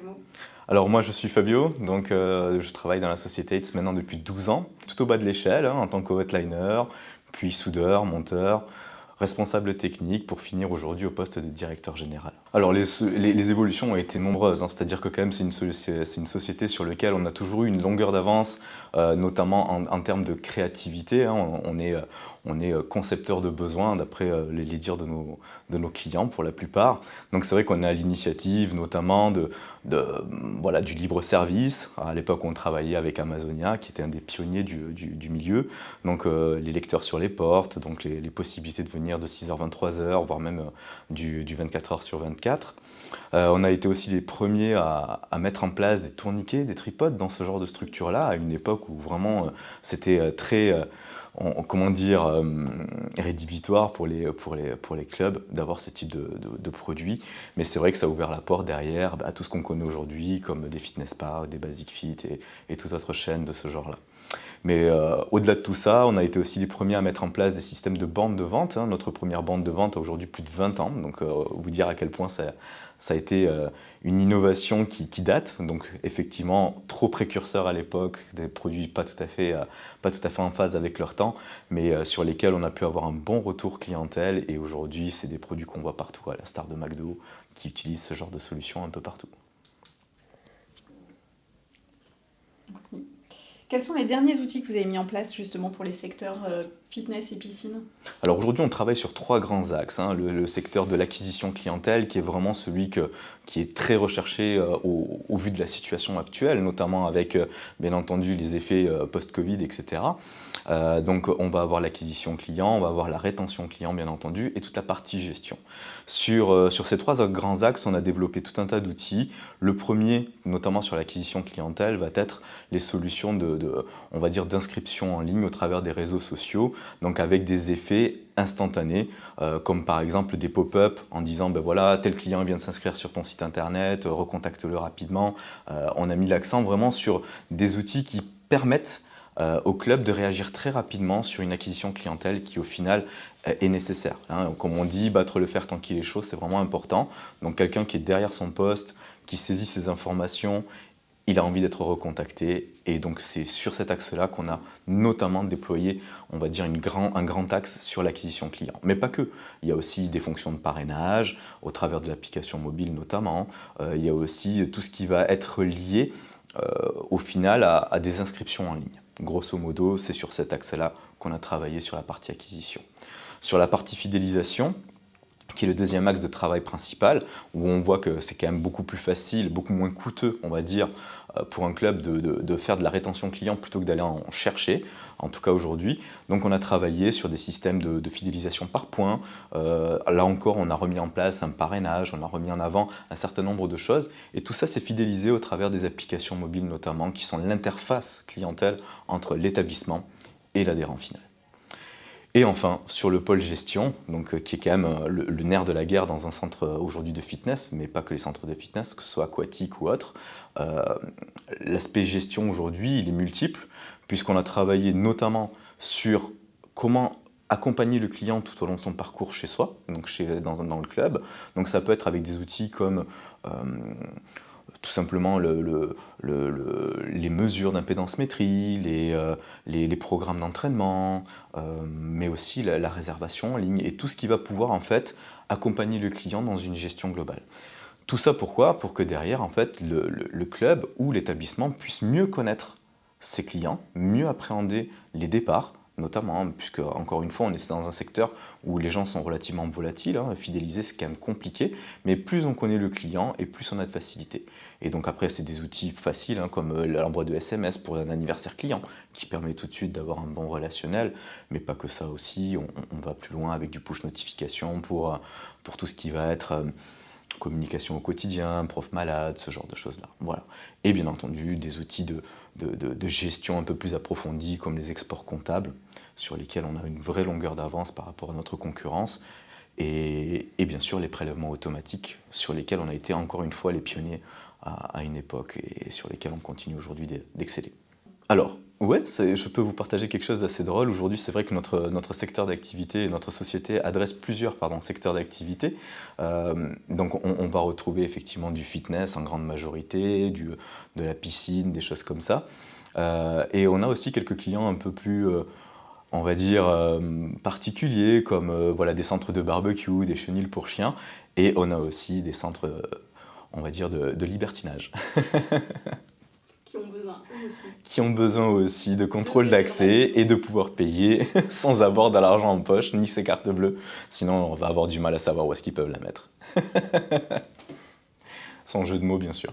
vous? Alors moi je suis Fabio, donc je travaille dans la société Ates maintenant depuis 12 ans, tout au bas de l'échelle, en tant que hotliner, puis soudeur, monteur, responsable technique pour finir aujourd'hui au poste de directeur général. Alors les évolutions ont été nombreuses, c'est-à-dire que quand même c'est une société sur laquelle on a toujours eu une longueur d'avance, notamment en termes de créativité. On est concepteur de besoins d'après les dires de nos clients pour la plupart. Donc c'est vrai qu'on a l'initiative notamment voilà, du libre service. À l'époque on travaillait avec Amazonia qui était un des pionniers du milieu. Donc les lecteurs sur les portes, donc les possibilités de venir de 6h 23h, voire même du 24h sur 24. On a été aussi les premiers à mettre en place des tourniquets, des tripodes dans ce genre de structure-là, à une époque où vraiment c'était très, comment dire, rédhibitoire pour les clubs d'avoir ce type de produit. Mais c'est vrai que ça a ouvert la porte derrière à tout ce qu'on connaît aujourd'hui, comme des fitness parks, des Basic Fit et toute autre chaîne de ce genre-là. Mais au-delà de tout ça, on a été aussi les premiers à mettre en place des systèmes de bandes de vente. Notre première bande de vente a aujourd'hui plus de 20 ans, donc vous dire à quel point ça a été une innovation qui date, donc effectivement trop précurseur à l'époque, des produits pas tout à fait en phase avec leur temps, mais sur lesquels on a pu avoir un bon retour clientèle, et aujourd'hui c'est des produits qu'on voit partout, à la star de McDo, qui utilisent ce genre de solution un peu partout. Quels sont les derniers outils que vous avez mis en place justement pour les secteurs fitness et piscine? Alors aujourd'hui, on travaille sur 3 grands axes. Le secteur de l'acquisition clientèle, qui est vraiment celui qui est très recherché au vu de la situation actuelle, notamment avec bien entendu les effets post-Covid, etc. Donc on va avoir l'acquisition client, on va avoir la rétention client bien entendu, et toute la partie gestion. Sur ces 3 grands axes, on a développé tout un tas d'outils. Le premier, notamment sur l'acquisition clientèle, va être les solutions on va dire, d'inscription en ligne au travers des réseaux sociaux, donc avec des effets instantanés, comme par exemple des pop-up en disant ben voilà, tel client vient de s'inscrire sur ton site internet, recontacte-le rapidement. On a mis l'accent vraiment sur des outils qui permettent au club de réagir très rapidement sur une acquisition clientèle qui au final est nécessaire. Comme on dit, battre le fer tant qu'il est chaud, c'est vraiment important. Donc quelqu'un qui est derrière son poste, qui saisit ses informations, il a envie d'être recontacté, et donc c'est sur cet axe-là qu'on a notamment déployé, on va dire, un grand axe sur l'acquisition client. Mais pas que, il y a aussi des fonctions de parrainage, au travers de l'application mobile notamment, il y a aussi tout ce qui va être lié au final à des inscriptions en ligne. Grosso modo, c'est sur cet axe-là qu'on a travaillé sur la partie acquisition. Sur la partie fidélisation, qui est le deuxième axe de travail principal, où on voit que c'est quand même beaucoup plus facile, beaucoup moins coûteux, on va dire, pour un club de faire de la rétention client plutôt que d'aller en chercher, en tout cas aujourd'hui. Donc on a travaillé sur des systèmes de fidélisation par points. Là encore, on a remis en place un parrainage, on a remis en avant un certain nombre de choses, et tout ça c'est fidélisé au travers des applications mobiles notamment, qui sont l'interface clientèle entre l'établissement et l'adhérent final. Et enfin, sur le pôle gestion, donc, qui est quand même le nerf de la guerre dans un centre aujourd'hui de fitness, mais pas que les centres de fitness, que ce soit aquatique ou autre, l'aspect gestion aujourd'hui, il est multiple, puisqu'on a travaillé notamment sur comment accompagner le client tout au long de son parcours chez soi, donc dans le club. Donc ça peut être avec des outils comme tout simplement les mesures d'impédance-métrie, les programmes d'entraînement, mais aussi la réservation en ligne, et tout ce qui va pouvoir en fait accompagner le client dans une gestion globale. Tout ça pourquoi? Pour que derrière en fait le club ou l'établissement puisse mieux connaître ses clients, mieux appréhender les départs, notamment, puisque encore une fois on est dans un secteur où les gens sont relativement volatiles, fidéliser c'est quand même compliqué, mais plus on connaît le client et plus on a de facilité. Et donc après c'est des outils faciles, comme l'envoi de SMS pour un anniversaire client, qui permet tout de suite d'avoir un bon relationnel, mais pas que ça aussi, on va plus loin avec du push notification pour tout ce qui va être communication au quotidien, prof malade, ce genre de choses-là. Voilà. Et bien entendu, des outils de gestion un peu plus approfondis, comme les exports comptables, sur lesquels on a une vraie longueur d'avance par rapport à notre concurrence, et bien sûr les prélèvements automatiques, sur lesquels on a été encore une fois les pionniers à une époque, et sur lesquels on continue aujourd'hui d'exceller. Alors, ouais, je peux vous partager quelque chose d'assez drôle. Aujourd'hui, c'est vrai que notre secteur d'activité, notre société adresse plusieurs secteurs d'activité. Donc, on va retrouver effectivement du fitness en grande majorité, de la piscine, des choses comme ça. Et on a aussi quelques clients un peu plus, on va dire, particuliers, comme voilà, des centres de barbecue, des chenils pour chiens. Et on a aussi des centres, on va dire, de libertinage. Qui ont besoin, eux aussi. Qui ont besoin aussi de contrôle d'accès et de pouvoir payer sans avoir de l'argent en poche, ni ses cartes bleues. Sinon, on va avoir du mal à savoir où est-ce qu'ils peuvent la mettre. Sans jeu de mots, bien sûr.